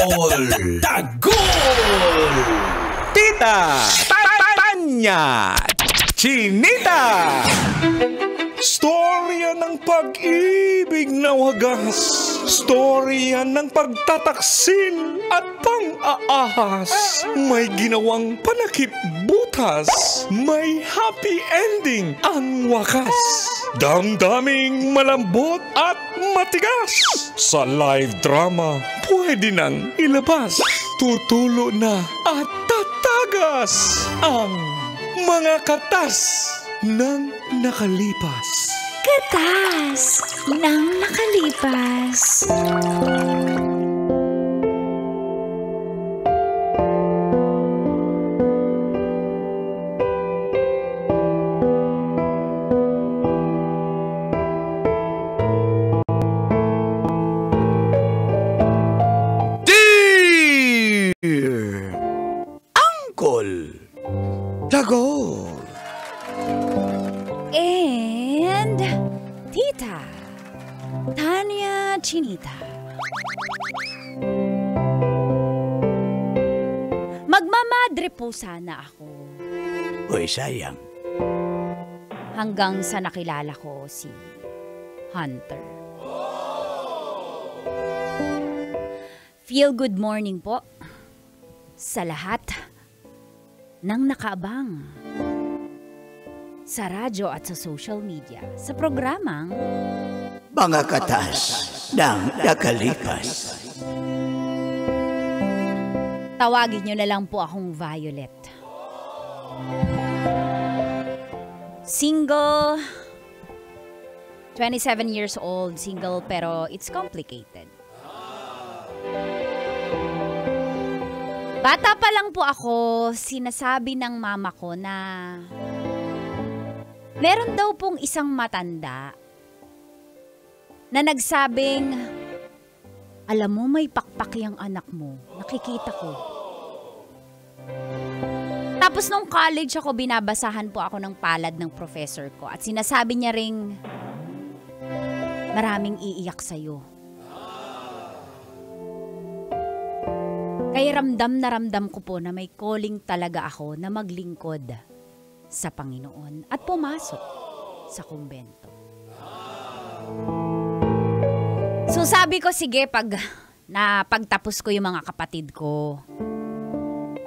Tagol! Tagol! Tita! Tanya! Chinita! Storya ng pag-ibig na wagas. Storya ng pagtataksil at pang-aahas. May ginawang panakip butas. May happy ending ang wakas. Damdaming malambot at matigas. Sa live drama, pwede nang ilabas. Tutulo na at tatagas ang mga katas ng nakalipas. Katas ng nakalipas. Dear Uncle Tagol And Tita Tanya Chinita. Magmamadre po sana ako. Uy, sayang. Hanggang sa nakilala ko si Hunter. Feel good morning po sa lahat ng nakaabang sa radyo at sa social media sa programang Mga Katas ng Nakalipas. tawagin nyo na lang po akong Violet. Single, 27 years old, single pero it's complicated. Bata pa lang po ako, sinasabi ng mama ko na meron daw pong isang matanda na nagsabing, alam mo may pakpak yung anak mo, nakikita ko. Tapos nung college ako, binabasahan po ako ng palad ng professor ko at sinasabi niya ring, maraming iiyak sa'yo. Kaya ramdam na ramdam ko po na may calling talaga ako na maglingkod sa Panginoon at pumasok sa kumbento. So sabi ko, sige, pagtapos ko yung mga kapatid ko,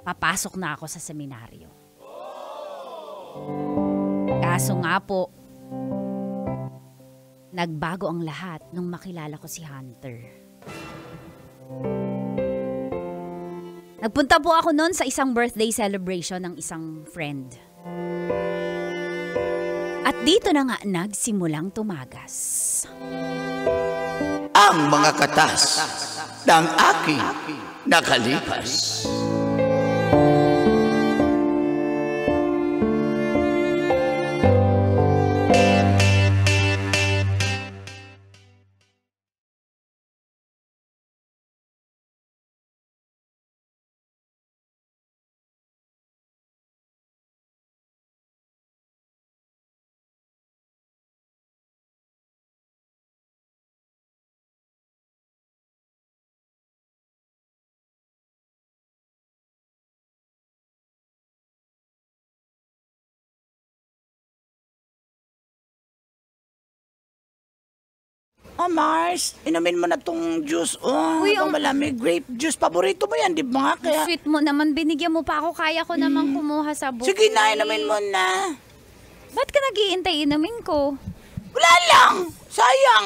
papasok na ako sa seminaryo. Kaso nga po, nagbago ang lahat nung makilala ko si Hunter. Nagpunta po ako noon sa isang birthday celebration ng isang friend. At dito na nga nagsimulang tumagas Ang mga katas ng aking nakalipas. Oh, Mars, inumin mo na tong juice. Oh, Uy, itong malamig grape juice. Paborito mo yan, di ba? Kaya... Sweet mo naman, binigyan mo pa ako, kaya ko naman kumuha sa buko. Sige na, inumin mo na. Ba't ka nag-iintay inumin ko? Wala lang. Sayang.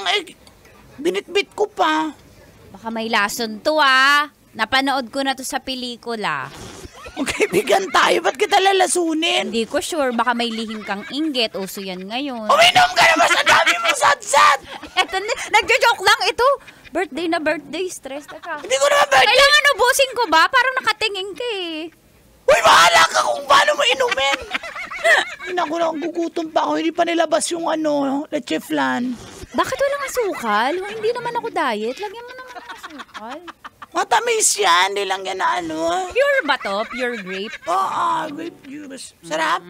Binitbit ko pa. Baka may lason to ah. Napanood ko na to sa pelikula. Magkaibigan tayo, ba't kita lalasunin? Hindi ko sure, baka may lihim kang inggit. Uso yan ngayon. Uminom ka naman sa dami mong sadsad! Eto, nagjo-joke lang ito. Birthday na birthday, stress na ka. Hindi ko naman birthday! Kailangan ubusin ko ba? Parang nakatingin ka eh. Uy, bahala ka kung paano mo inumin! Naku, gugutom pa ako. Hindi pa nilabas yung leche flan. Bakit walang asukal? Hindi naman ako diet. Lagyan mo naman ng asukal. Matamis yan, hindi lang yan na Pure ba to? Pure grape? Oo, grape juice. Sarap.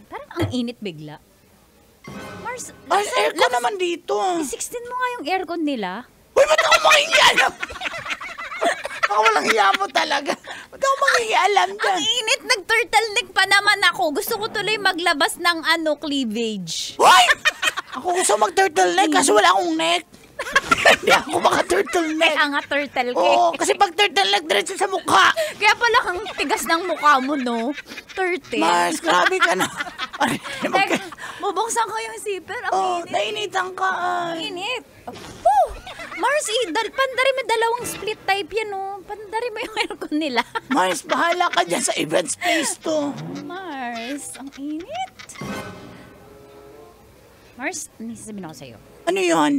Parang ang init bigla. Mars, Ay, aircon naman dito. 16 mo nga yung aircon nila. Uy, ba't ako mangingialam? Baka walang hiya mo talaga. Ba't ako mangingialam dyan? Ang init, nag-turtleneck pa naman ako. Gusto ko tuloy maglabas ng cleavage. Uy! Ako gusto mag-turtleneck kasi wala akong neck. Hindi ako Ay, maka-turtleneck. nga turtle ka. Oo, kasi pag turtleneck, diretso sa mukha. Kaya pala kang tigas ng mukha mo, no? Turtle. Mars, grabe ka na. Teka, bubuksan ko yung zipper. Ang Oh, init. nainitan ka. Ang init. Woo! Mars, pandari mo dalawang split type yan, no? Pandari mo yung aircon nila. Mars, bahala ka dyan sa event space to. Mars, ang init. Mars, may sasabihin ako sa'yo. Ano yun?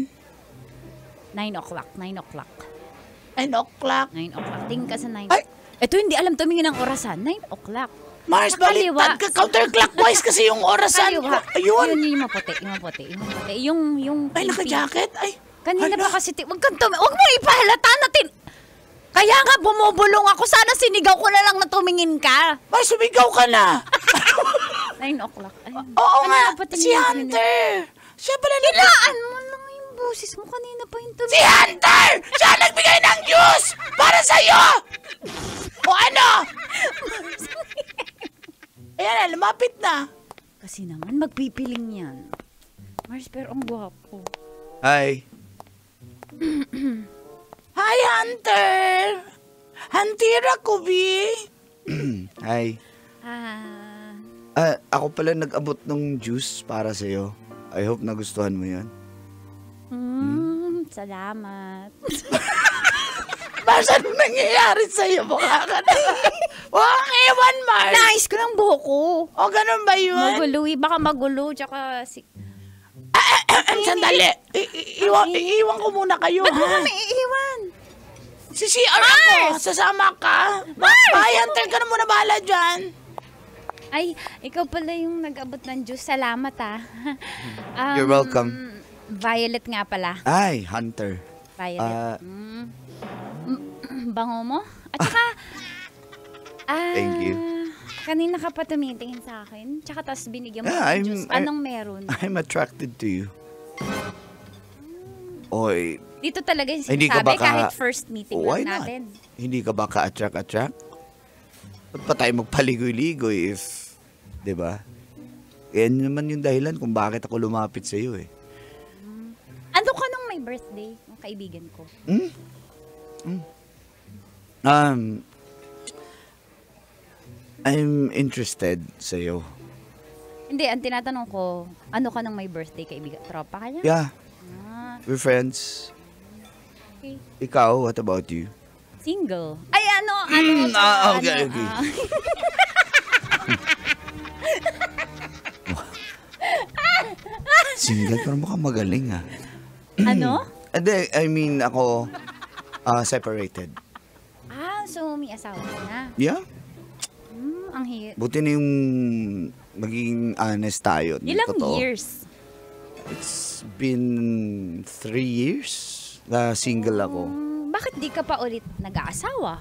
9 o'clock, 9 o'clock. 9 o'clock. 9 o'clock. Tingin ka sa 9. Ay! Ito hindi alam tumingin ng orasan. 9 o'clock. Mars, Nakaliwa. baliktad ka. Counterclockwise kasi yung orasan. Kaliwa. Ayun. Yung maputi, yung maputi, yung maputi. Yung Ay, pink. naka-jacket. Ay, Kanina hala. pa kasi, wag mo ipahalata natin. Kaya nga bumubulong ako. Sana sinigaw ko na lang na tumingin ka. Mars, sumigaw ka na. 9 o'clock. Ay, Oo nga, kanina pa si tinignan- Hunter. Siya pala Hilaan mo lang yung boses mo. Kanina pa yung Si tumingin. Hunter! Siya nagbigay ng juice para sa'yo! O ano? Ayan na, lumapit na. Kasi naman, magpipiling yan. Mars, pero ang gwapo. Hi. Hi, Hunter! Hantira ko, B. Hi. Ako pala nag-abot ng juice para sa'yo. I hope nagustuhan mo yan. Salamat. Mars, ano nangyayari sa'yo? Mukha ka na. Huwag kang ewan, Mars. Nice ko ng buhok ko. O, ganun ba yun? Magulo, baka magulo, tsaka Sandali. Iiwan ko muna kayo, Ba't mo ha? kami iiwan? Si CR ako. Sasama ka. Bye, Hunter. Ka na muna bahala dyan. Ay, ikaw pala yung nag-abot ng juice. Salamat, ah. You're welcome. Violet nga pala. Ay, Hunter. Violet. Bango mo? At saka, Thank you. Kanina ka pa tumitingin sa akin. Tsaka tas binigyan mo Yeah, ng juice. Anong meron? I'm attracted to you. Oy, Dito talaga yung hindi ka sinasabi ba kahit first meeting why lang not? natin. Hindi ka ba ka-attract? Ba't pa tayo magpaligoy-ligoy if, di ba? Yan naman yung dahilan kung bakit ako lumapit sa iyo eh. Ano ka nung may birthday? Ang kaibigan ko. I'm interested sa iyo. Hindi, ang tinatanong ko, ano ka nung may birthday kaibigan? Tropa ka niya? Yeah, Ah, we're friends. okay. Ikaw, what about you? Single. Ay, ano? Okay. Single pero mukhang magaling ah. Ano? Hindi, I mean ako separated. So may asawa ka na. Yeah, Ang hirap. buti na yung maging honest tayo. Ilang Totoo. years? It's been 3 years na single ako. Bakit di ka pa ulit nag-aasawa?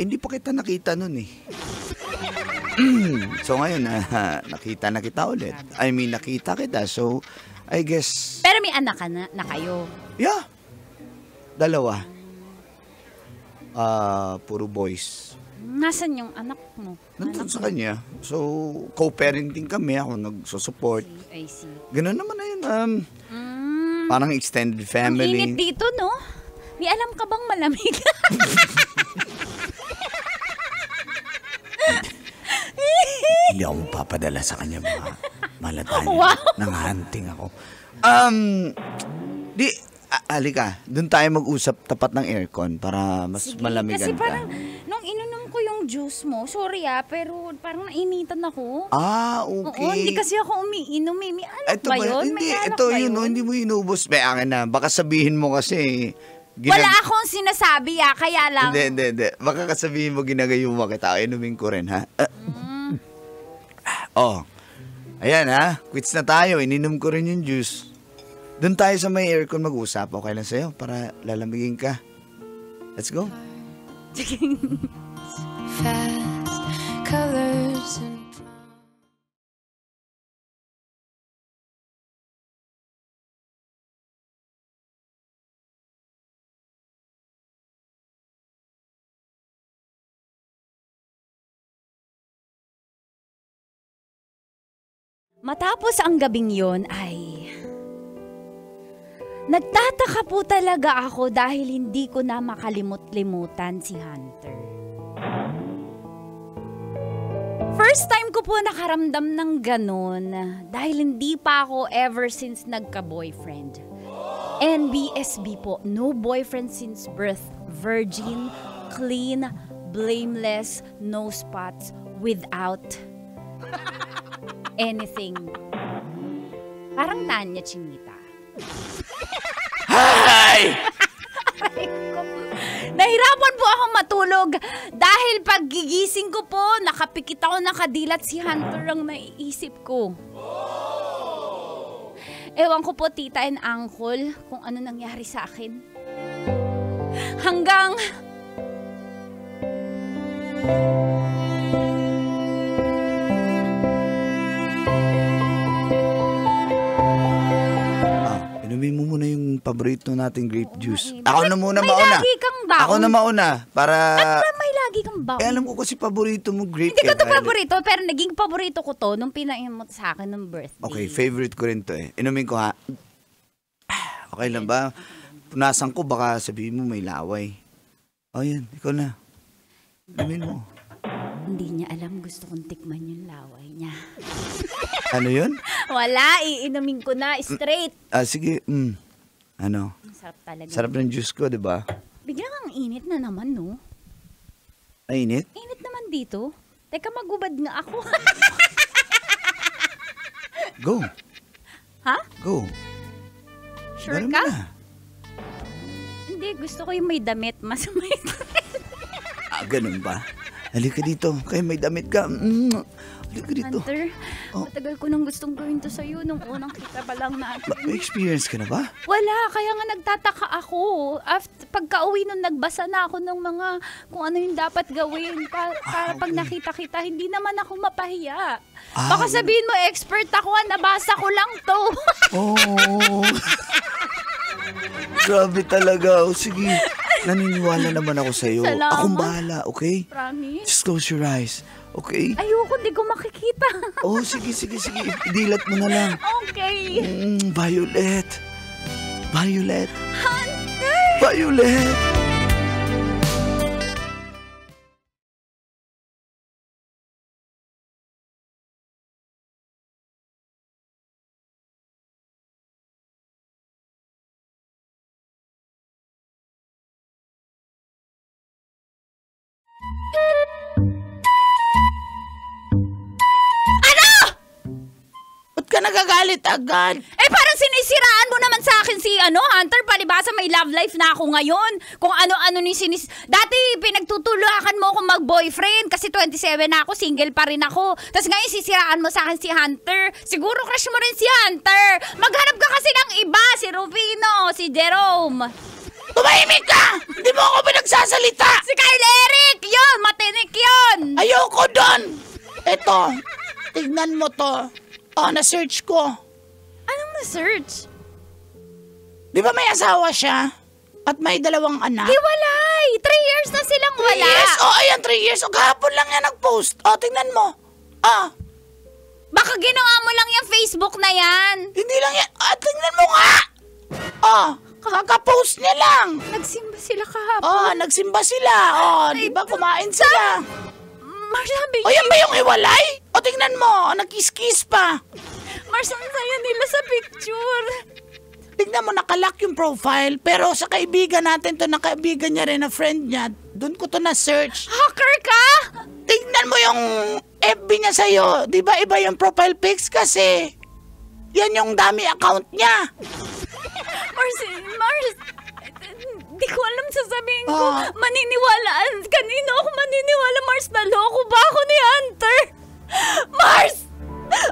Hindi pa kita nakita nun eh. So ngayon, nakita na kita ulit. I mean, nakita kita. So, I guess, Pero may anak ka na kayo. yeah. 2. Puro boys. Nasaan yung anak mo? Nandun sa kanya. So, co-parenting kami. Ako nagsusupport. I see. Ganun naman na yun. Parang extended Ang family. init dito, no? May alam ka bang malamig? Hindi ako mapapadala sa kanya mga malatayan. Wow. Nang hunting ako. Alika, doon tayo mag-usap tapat ng aircon para mas Sige, malamigan kasi ka. parang, nung ininom ko yung juice mo, sorry pero parang nainitan ako. Okay. Oo, hindi kasi ako umiinom. May alak Ito ba yun? Hindi, May alak ito ba yun. yun? Hindi mo inubos. May akin na. Baka sabihin mo kasi... Wala akong sinasabi kaya lang. Hindi. Baka kasabihin mo ginagayuma kita. Inumin ko rin, ha? Ayan, ha? Quits na tayo. Ininom ko rin yung juice. Doon tayo sa may aircon mag-usap. Okay lang sa'yo para lalamigin ka. Let's go. Fast colors and Matapos ang gabing yon ay nagtataka po talaga ako dahil hindi ko na makalimut-limutan si Hunter. First time ko po nakaramdam ng ganun dahil hindi pa ako ever since nagka-boyfriend. NBSB po, no boyfriend since birth, virgin, clean, blameless, no spots, without anything. Parang Tanya Chinita. Hi! Nahirapan po ako matulog dahil paggigising ko po, nakapikit ako ng kadilat si Hunter ang naiisip ko. Ewan ko po, tita and uncle, kung ano nangyari sa akin. Hanggang inumin mo muna yung paborito nating grape juice. eh. Ako na muna may mauna. lagi kang baon. Ako na mauna. Para... may lagi kang baon. Eh, alam ko kasi paborito mo grape. Hindi ko to Violet. paborito, pero naging paborito ko to nung pinain mo sa akin ng birthday. Okay, favorite ko rin to eh. Inumin ko ha. Okay lang ba? Punasan ko, baka sabihin mo may laway. O yan, ikaw na. Inumin mo. Hindi niya alam, gusto kong tikman yung laway niya. Ano yun? Wala, iinumin ko na straight. Sige. Ano? Ang sarap talaga. Sarap ng juice ko, di ba? Biglang ang init na naman, no? Mainit? Init naman dito. Teka, magubad nga ako. Go. Ha? Go. Sure Ganun ka? na. Hindi, gusto ko yung may damit. Mas may Ganun ba? Halika dito. Kaya may damit ka. Halika dito. Hunter, Oh. matagal ko nang gustong gawin to sa'yo nung unang kita pa lang natin. May experience ka na ba? Wala, kaya nga nagtataka ako. Pagka-uwi nung nagbasa na ako ng mga kung ano yung dapat gawin para pag nakita kita, hindi naman ako mapahiya. Baka sabihin mo, expert ako, nabasa ko lang to. Oh. Grabe talaga. O sige, naniniwala naman ako sa'yo. Salamat. Akong bahala, okay? Promise? Just close your eyes, okay? Ayoko, di ko makikita. Oh, sige. Dilat mo na lang. Okay. Violet. Hunter! Violet. Ba't ka nagagalit agad? Eh parang sinisiraan mo naman sa akin si Hunter, palibasa may love life na ako ngayon. Kung ano-ano ni Dati pinagtutulakan mo akong mag-boyfriend kasi 27 na ako, single pa rin ako. Tapos ngayon sisiraan mo sa akin si Hunter. Siguro crush mo rin si Hunter. Maghanap ka kasi ng iba, si Rufino, si Jerome. Tumahimik ka! Hindi mo ako pinagsasalita! Si Kyle Eric! Yun! Matinik yun! Ayoko doon! Eto, tignan mo to. Na-search ko. Anong na-search? Di ba may asawa siya? At may 2 anak? Hiwalay! 3 years na silang 3 wala. years? Ayan, 3 years. Kahapon lang yan nag-post. Tignan mo. Baka ginawa mo lang yung Facebook na yan. Hindi lang yan. Tingnan mo nga. Kaka-post niya lang. Nagsimba sila kahapon. Nagsimba sila. Di ba kumain sila? Marsabi. Yan ba yung hiwalay? Tingnan mo. Nag-kiss-kiss pa. Marsan sa'yo nila sa picture. Tignan mo, nakalock yung profile. Pero sa kaibigan natin to, na kaibigan niya rin, na friend niya, doon ko to na-search. Hacker ka? Tignan mo yung FB niya sa'yo. Di ba iba yung profile pics kasi? Yan yung dami account niya. Mars, di ko alam sasabihin ko. Maniniwalaan. Kanino ako maniniwala, Mars? Naloko ba ako ni Hunter? Mars!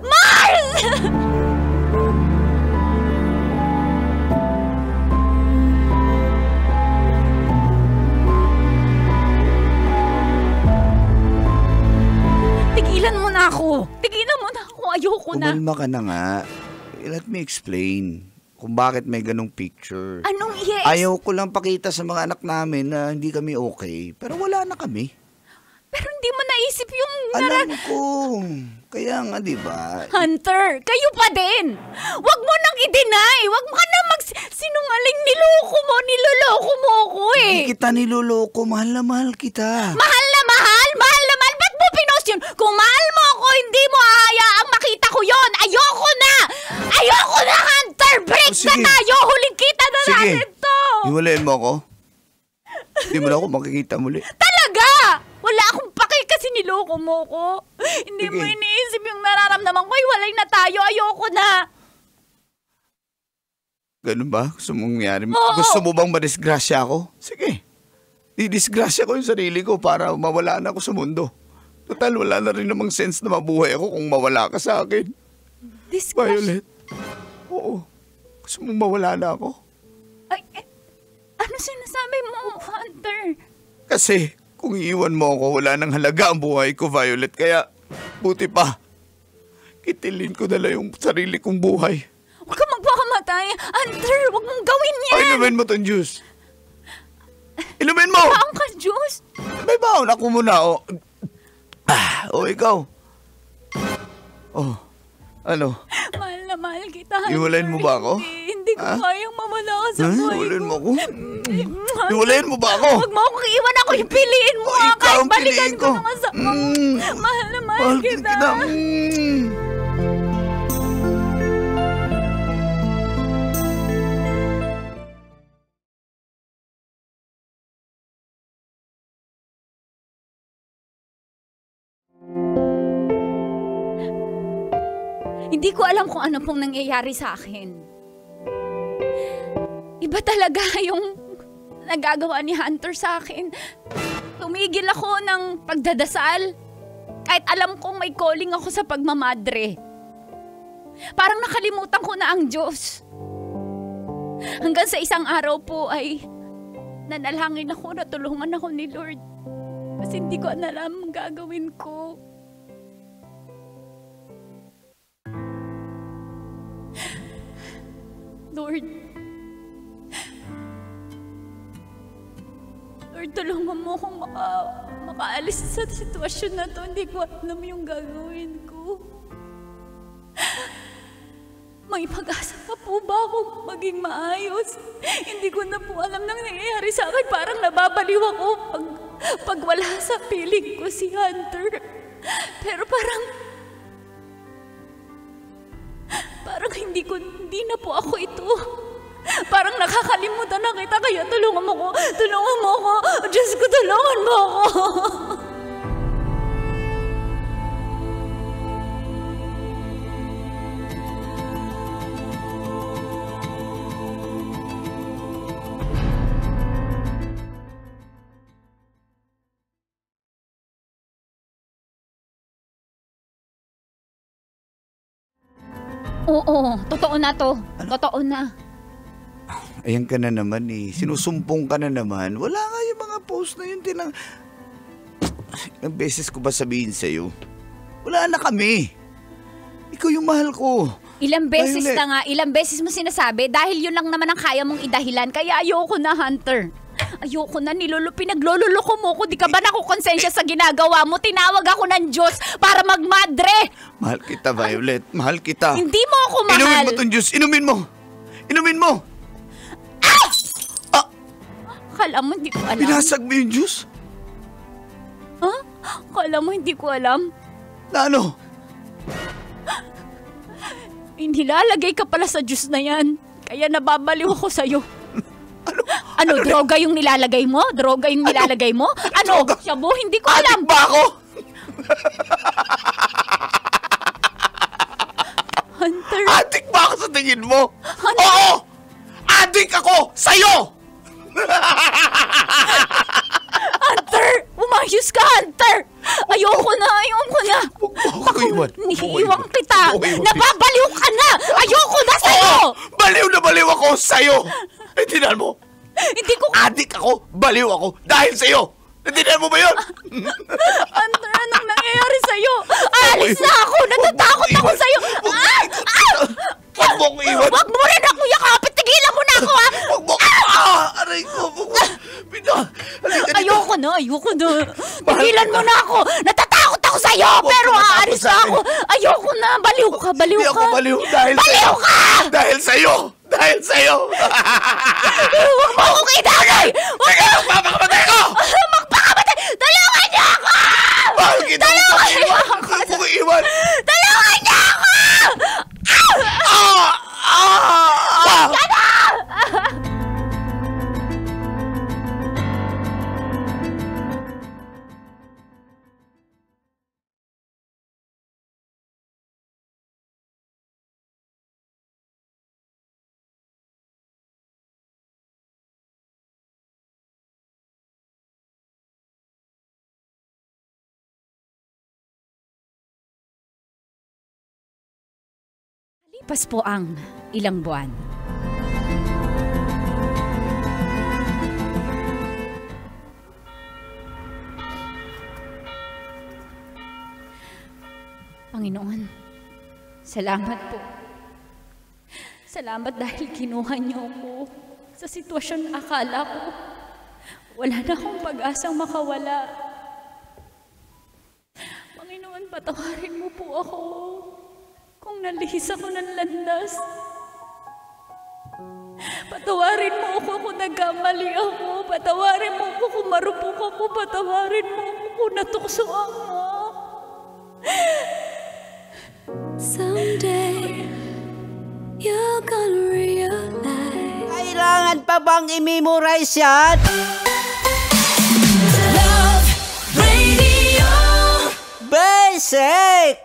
Mars! Tigilan mo na ako. Ayoko na. Umalma ka na nga. Let me explain kung bakit may ganong picture. Anong yes? Ayaw ko lang pakita sa mga anak namin na hindi kami okay. Pero wala na kami. Pero hindi mo naisip yung Alam ko. Kaya nga, di ba? Hunter, kayo pa din. Wag mo nang i-deny. Wag mo ka na sinungaling. Niloloko mo ako eh. Hindi kita niloloko. Mahal na mahal kita. Mahal na mahal. Ba't mo pinost yun? Kung mahal mo ako, hindi mo hahayaang makita ko yon. Ayoko na, Hunter. Break na tayo. Huling kita na natin to. Hiwalayin mo ako. Hindi mo na ako makikita muli. Talaga? Wala akong paki kasi niloko mo ko. Hindi Sige. mo iniisip yung nararamdaman ko. Hiwalay na tayo. Ayoko na. Ganun ba? Gusto mong mangyari? Oo. Gusto mo bang madisgrasya ako? Sige. Didisgrasya ko yung sarili ko para mawala na ako sa mundo. Total, wala na rin namang sense na mabuhay ako kung mawala ka sa akin. Violet. Oo. Gusto mong mawala na ako? Ay, ano sinasabi mo, Hunter? Kasi kung iiwan mo ako, wala nang halaga ang buhay ko, Violet. Kaya, buti pa. Kitilin ko na lang yung sarili kong buhay. Huwag ka magpakamatay. Hunter, huwag mong gawin yan. Ay, inumin mo tong juice. Inumin mo! Baong ka, Diyos. May baon ako muna, o. Ikaw. Oh, ano? Mahal na mahal kita, Hunter. Iwalayin mo ba ako? Hindi ko kayang mamala ka sa buhay Iwalayin ko. mo ako? Iwalayin mo ba ako? Huwag mo akong iwan ako. Piliin mo nga. Ikaw Kahit ang balikan piliin ko ko. na nga sa... Mahal na mahal Mahal kita. kita. Hindi ko alam kung ano pong nangyayari sa akin. Iba talaga yung nagagawa ni Hunter sa akin. Tumigil ako ng pagdadasal. Kahit alam kong may calling ako sa pagmamadre. Parang nakalimutan ko na ang Diyos. Hanggang sa isang araw po ay nanalangin ako na tulungan ako ni Lord. Kasi hindi ko alam ang gagawin ko. Lord, tulungan mo akong makaalis sa sitwasyon na to. Hindi ko alam yung gagawin ko. May pag-asa pa po ba akong maging maayos? Hindi ko na po alam nang nangyayari sa akin. Parang nababaliw ako pag wala sa piling ko si Hunter. Pero parang hindi na po ako ito. Parang nakakalimutan na kita, kaya tulungan mo ko. Diyos ko, tulungan mo ako. Oo, totoo na to. Totoo na. Ayan ka na naman eh. Sinusumpong ka na naman. Wala nga yung mga post na yun. Ilang beses ko ba sabihin sa'yo? Wala na kami. Ikaw yung mahal ko. Ilang beses Violet. na nga, ilang beses mo sinasabi dahil yun lang naman ang kaya mong idahilan. Kaya ayoko na, Hunter. Ayoko na, pinaglololoko mo ko. Di ka ba nakukonsensya sa ginagawa mo? Tinawag ako ng Diyos para magmadre. Mahal kita, Violet. Mahal kita. Hindi mo ako mahal. Inumin mo tong juice. Inumin mo. Inumin mo. Kala mo hindi ko alam. Binasag mo yung juice? Ha? Kala mo hindi ko alam? Na ano? Nilalagay ka pala sa juice na yan. Kaya nababaliw ako sa'yo. Ano, droga yung nilalagay mo? Droga yung nilalagay mo? Ano? Droga? Shabu, hindi ko alam. Adik ba ako? Hunter, Adik ba ako sa tingin mo? Oo! Adik ako sa'yo! Hunter! Umayos ka, Hunter! Ayoko na! Huwag mo ako iwan. Iiwan kita! Huwag mo iwan. Nababaliw ka na! Ayoko na sa'yo! Oo! Baliw na baliw ako sa'yo! Naintindihan mo? Hindi ko... Adik ako, baliw ako, dahil sa'yo! Naintindihan mo ba yun? Hunter, anong nangyayari sa'yo? Alis na ako! Natatakot ako sa'yo! Huwag mo akong iwan! Huwag mo rin ako yakapit! Tigilan mo na ako, ha? Huwag mo! Aray ko! Halika dito! Ayoko Ayoko na. Tigilan mo na ako. Natatakot ako sa'yo, pero aalis na ako. Ayoko na. Baliw ka. Hindi ako baliw dahil Baliw ka! Dahil sa'yo! Huwag mo akong idagay! Sige, magpapakamatay ko! Magpakamatay! Tulungan niyo ako! Mahal kita! Huwag mo ko iwan! Tulungan niyo ako! Lipas po ang ilang buwan. Panginoon, salamat po. Salamat dahil kinuha niyo ako sa sitwasyon na akala ko wala na akong pag-asang makawala. Panginoon, patawarin mo po ako kung nalihis ako ng landas. Patawarin mo ako kung nagkamali ako. Patawarin mo ako kung marupok ako. Patawarin mo ako kung natukso ako. Someday, you're gonna realize. Kailangan pa bang i-memorize yan? Love Radio. Basic!